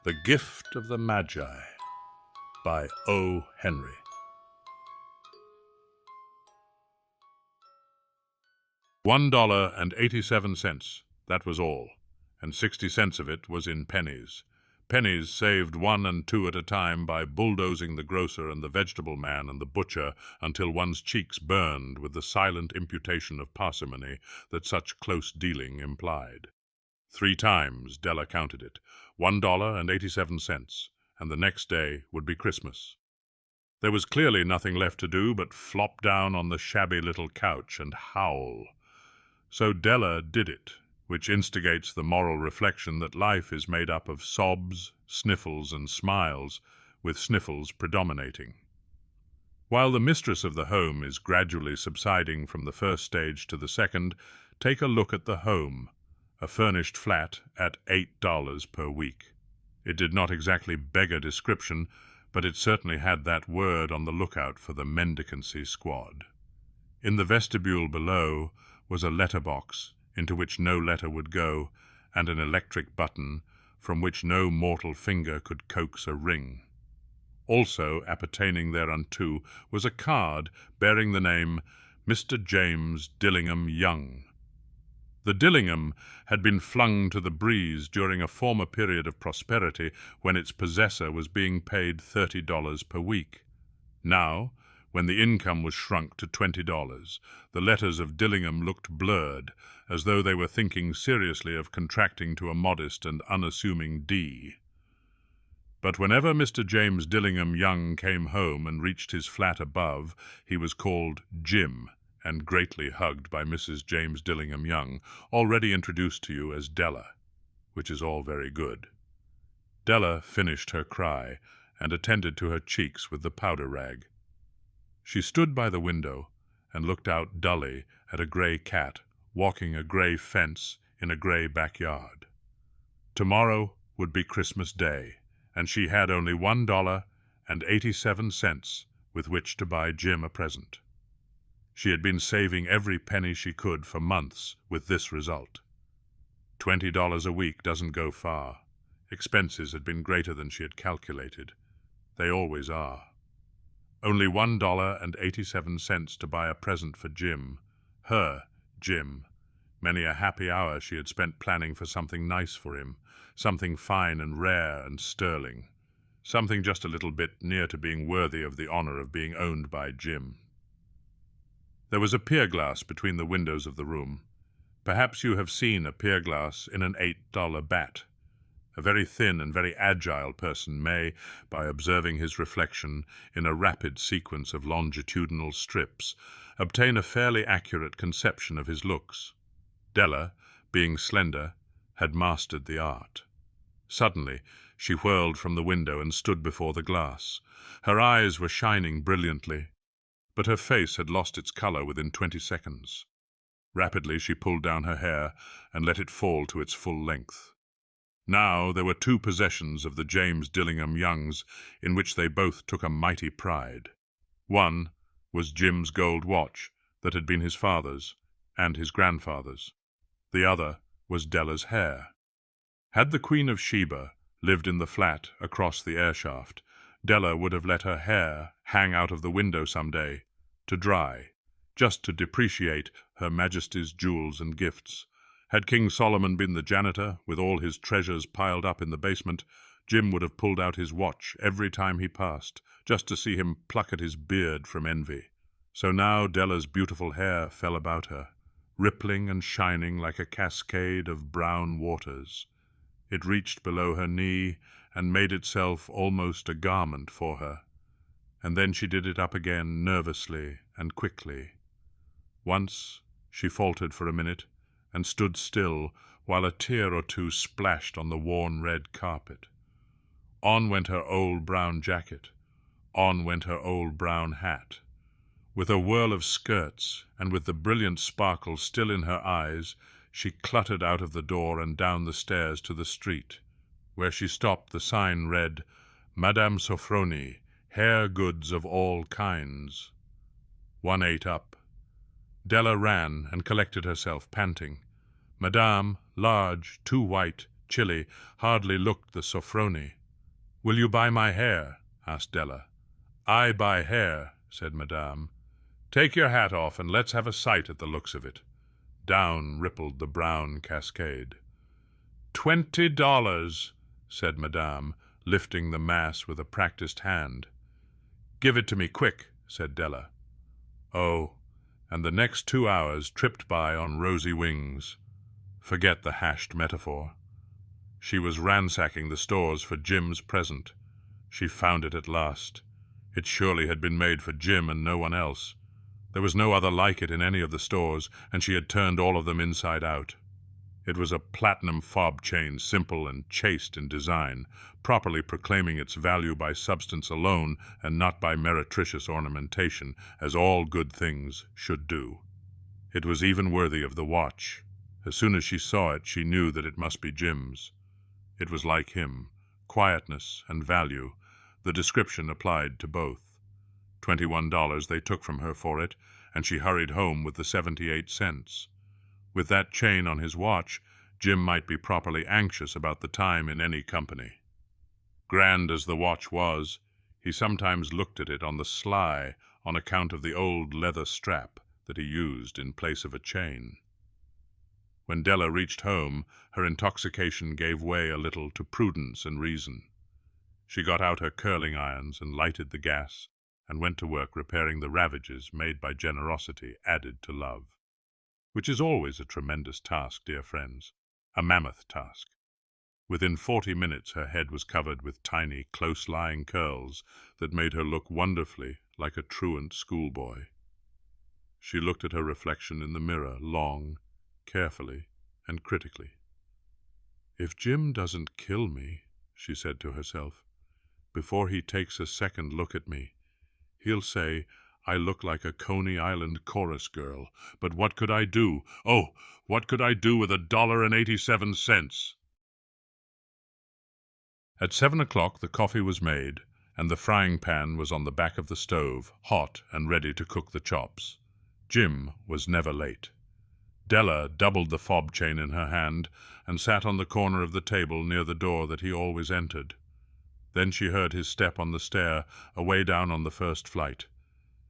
The Gift of the Magi by O. Henry. $1.87, that was all, and 60 cents of it was in pennies. Pennies saved 1 and 2 at a time by bulldozing the grocer and the vegetable man and the butcher until one's cheeks burned with the silent imputation of parsimony that such close dealing implied. 3 times Della counted it, $1.87, and the next day would be Christmas. There was clearly nothing left to do but flop down on the shabby little couch and howl. So Della did it, which instigates the moral reflection that life is made up of sobs, sniffles, and smiles, with sniffles predominating. While the mistress of the home is gradually subsiding from the first stage to the second, take a look at the home, a furnished flat at $8 per week. It did not exactly beg a description, but it certainly had that word on the lookout for the mendicancy squad. In the vestibule below was a letterbox into which no letter would go, and an electric button from which no mortal finger could coax a ring. Also appertaining thereunto was a card bearing the name Mr. James Dillingham Young. The Dillingham had been flung to the breeze during a former period of prosperity when its possessor was being paid $30 per week. Now, when the income was shrunk to $20, the letters of Dillingham looked blurred, as though they were thinking seriously of contracting to a modest and unassuming D. But whenever Mr. James Dillingham Young came home and reached his flat above, he was called Jim, and greatly hugged by Mrs. James Dillingham Young, already introduced to you as Della, which is all very good. Della finished her cry and attended to her cheeks with the powder rag. She stood by the window and looked out dully at a gray cat walking a gray fence in a gray backyard. Tomorrow would be Christmas Day, and she had only $1.87 with which to buy Jim a present. She had been saving every penny she could for months with this result. $20 a week doesn't go far. Expenses had been greater than she had calculated. They always are. Only $1.87 to buy a present for Jim. Her Jim. Many a happy hour she had spent planning for something nice for him, something fine and rare and sterling, something just a little bit near to being worthy of the honor of being owned by Jim. There was a pier glass between the windows of the room. Perhaps you have seen a pier glass in an $8 bat. A very thin and very agile person may, by observing his reflection in a rapid sequence of longitudinal strips, obtain a fairly accurate conception of his looks. Della, being slender, had mastered the art. Suddenly, she whirled from the window and stood before the glass. Her eyes were shining brilliantly, but her face had lost its color within 20 seconds. Rapidly she pulled down her hair and let it fall to its full length. Now there were 2 possessions of the James Dillingham Youngs in which they both took a mighty pride. One was Jim's gold watch that had been his father's and his grandfather's. The other was Della's hair. Had the Queen of Sheba lived in the flat across the airshaft, Della would have let her hair hang out of the window some day, to dry, just to depreciate Her Majesty's jewels and gifts. Had King Solomon been the janitor, with all his treasures piled up in the basement, Jim would have pulled out his watch every time he passed, just to see him pluck at his beard from envy. So now Della's beautiful hair fell about her, rippling and shining like a cascade of brown waters. It reached below her knee and made itself almost a garment for her, and then she did it up again nervously and quickly. Once she faltered for a minute and stood still while a tear or 2 splashed on the worn red carpet. On went her old brown jacket, on went her old brown hat. With a whirl of skirts, and with the brilliant sparkle still in her eyes, she cluttered out of the door and down the stairs to the street. Where she stopped, the sign read, Madame Sofronie, hair goods of all kinds. 1/8 up. Della ran and collected herself, panting. Madame, large, 2 white, chilly, hardly looked the Sofroni. "Will you buy my hair?" asked Della. "I buy hair," said Madame. "Take your hat off and let's have a sight at the looks of it." Down rippled the brown cascade. $20, said Madame, lifting the mass with a practiced hand. "Give it to me quick," said Della. Oh, and the next 2 hours tripped by on rosy wings. Forget the hashed metaphor. She was ransacking the stores for Jim's present. She found it at last. It surely had been made for Jim and no one else. There was no other like it in any of the stores, and she had turned all of them inside out. It was a platinum fob chain, simple and chaste in design, properly proclaiming its value by substance alone and not by meretricious ornamentation, as all good things should do. It was even worthy of the watch. As soon as she saw it, she knew that it must be Jim's. It was like him, quietness and value. The description applied to both. $21 they took from her for it, and she hurried home with the 78 cents. With that chain on his watch, Jim might be properly anxious about the time in any company. Grand as the watch was, he sometimes looked at it on the sly on account of the old leather strap that he used in place of a chain. When Della reached home, her intoxication gave way a little to prudence and reason. She got out her curling irons and lighted the gas, and went to work repairing the ravages made by generosity added to love. Which is always a tremendous task, dear friends, a mammoth task. Within 40 minutes her head was covered with tiny, close-lying curls that made her look wonderfully like a truant schoolboy. She looked at her reflection in the mirror long, carefully, and critically. "If Jim doesn't kill me," she said to herself, "before he takes a second look at me, he'll say I look like a Coney Island chorus girl. But what could I do? Oh, what could I do with $1.87? At 7 o'clock the coffee was made, and the frying pan was on the back of the stove, hot and ready to cook the chops. Jim was never late. Della doubled the fob chain in her hand and sat on the corner of the table near the door that he always entered. Then she heard his step on the stair away down on the first flight,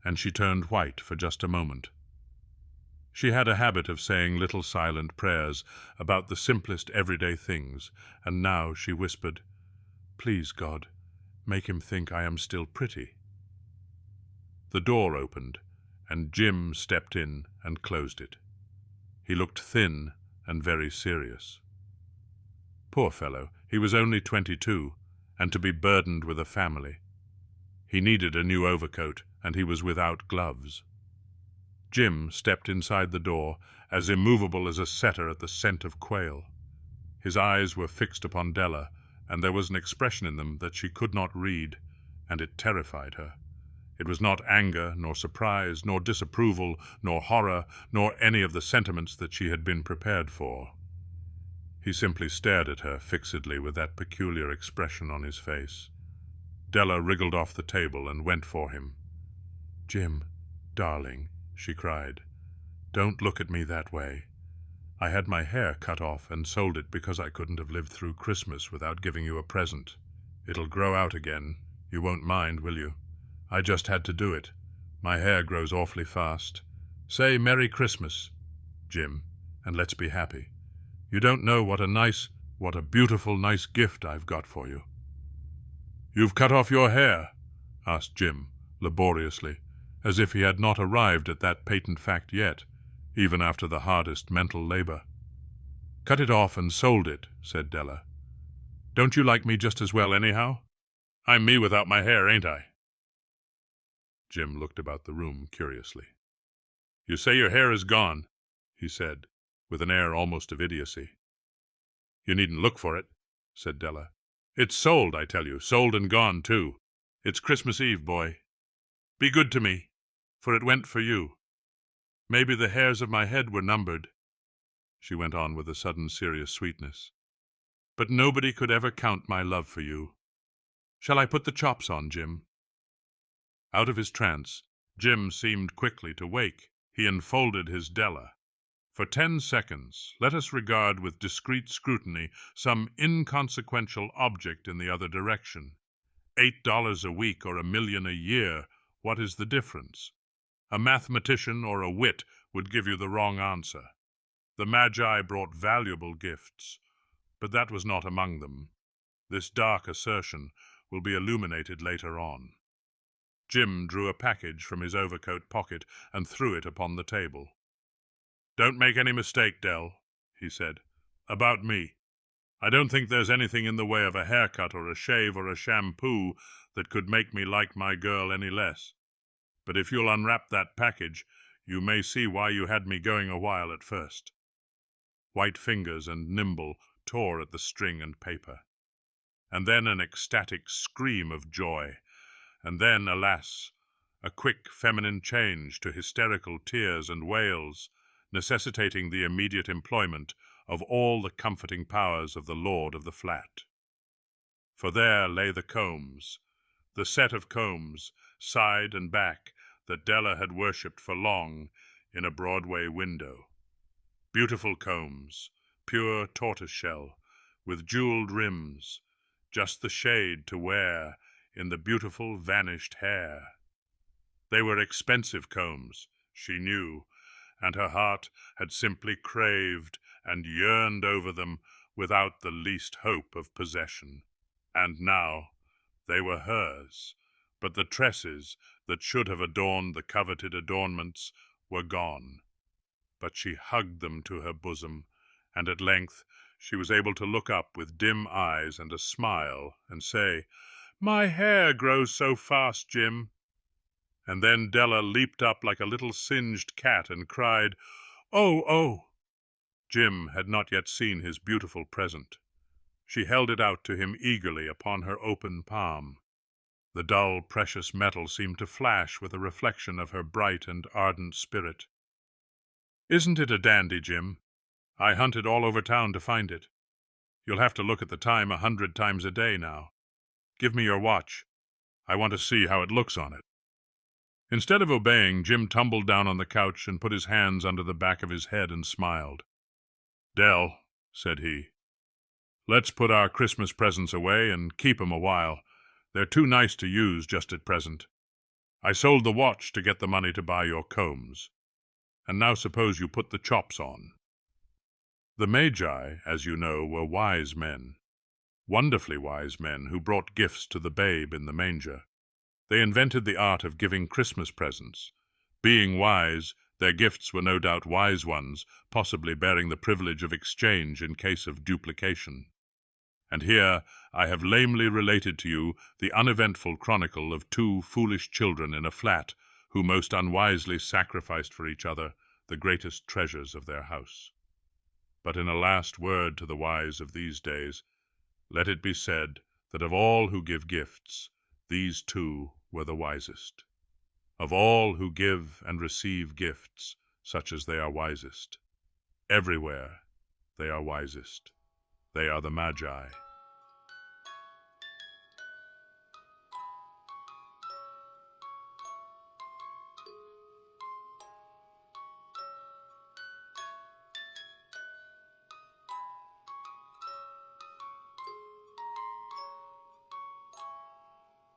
and she turned white for just a moment. She had a habit of saying little silent prayers about the simplest everyday things, and now she whispered, "Please, God, make him think I am still pretty." The door opened, and Jim stepped in and closed it. He looked thin and very serious. Poor fellow, he was only 22, and to be burdened with a family. He needed a new overcoat, and he was without gloves. Jim stepped inside the door, as immovable as a setter at the scent of quail. His eyes were fixed upon Della, and there was an expression in them that she could not read, and it terrified her. It was not anger, nor surprise, nor disapproval, nor horror, nor any of the sentiments that she had been prepared for. He simply stared at her fixedly with that peculiar expression on his face. Della wriggled off the table and went for him. "Jim, darling," she cried, "don't look at me that way. I had my hair cut off and sold it because I couldn't have lived through Christmas without giving you a present. It'll grow out again. You won't mind, will you? I just had to do it. My hair grows awfully fast. Say Merry Christmas, Jim, and let's be happy. You don't know what a beautiful, nice gift I've got for you." "You've cut off your hair?" asked Jim, laboriously, as if he had not arrived at that patent fact yet, even after the hardest mental labor. "Cut it off and sold it," said Della. "Don't you like me just as well anyhow? I'm me without my hair, ain't I?" Jim looked about the room curiously. "You say your hair is gone," he said, with an air almost of idiocy. "You needn't look for it," said Della. "It's sold, I tell you, sold and gone, too. It's Christmas Eve, boy. Be good to me, for it went for you. Maybe the hairs of my head were numbered," she went on with a sudden serious sweetness, "but nobody could ever count my love for you. Shall I put the chops on, Jim?" Out of his trance, Jim seemed quickly to wake. He enfolded his Della. For 10 seconds, let us regard with discreet scrutiny some inconsequential object in the other direction. $8 a week or $1 million a year, what is the difference? A mathematician or a wit would give you the wrong answer. The Magi brought valuable gifts, but that was not among them. This dark assertion will be illuminated later on. Jim drew a package from his overcoat pocket and threw it upon the table. "Don't make any mistake, Dell," he said. "About me. I don't think there's anything in the way of a haircut or a shave or a shampoo that could make me like my girl any less. But if you'll unwrap that package, you may see why you had me going a while at first." White fingers and nimble tore at the string and paper. And then an ecstatic scream of joy. And then, alas, a quick feminine change to hysterical tears and wails, necessitating the immediate employment of all the comforting powers of the lord of the flat. For there lay the combs, the set of combs, side and back, that Della had worshipped for long in a Broadway window. Beautiful combs, pure tortoiseshell, with jeweled rims, just the shade to wear in the beautiful vanished hair. They were expensive combs, she knew, and her heart had simply craved and yearned over them without the least hope of possession. And now they were hers, but the tresses that should have adorned the coveted adornments were gone. But she hugged them to her bosom, and at length she was able to look up with dim eyes and a smile and say, "My hair grows so fast, Jim." And then Della leaped up like a little singed cat and cried, "Oh, oh!" Jim had not yet seen his beautiful present. She held it out to him eagerly upon her open palm. The dull, precious metal seemed to flash with a reflection of her bright and ardent spirit. "Isn't it a dandy, Jim? I hunted all over town to find it. You'll have to look at the time 100 times a day now. Give me your watch. I want to see how it looks on it." Instead of obeying, Jim tumbled down on the couch and put his hands under the back of his head and smiled. "Dell," said he, "let's put our Christmas presents away and keep 'em a while. They're too nice to use just at present. I sold the watch to get the money to buy your combs. And now suppose you put the chops on." The Magi, as you know, were wise men, wonderfully wise men who brought gifts to the babe in the manger. They invented the art of giving Christmas presents. Being wise, their gifts were no doubt wise ones, possibly bearing the privilege of exchange in case of duplication. And here I have lamely related to you the uneventful chronicle of 2 foolish children in a flat who most unwisely sacrificed for each other the greatest treasures of their house. But in a last word to the wise of these days, let it be said that of all who give gifts, these 2 were the wisest. Of all who give and receive gifts, such as they are wisest. Everywhere they are wisest. They are the Magi.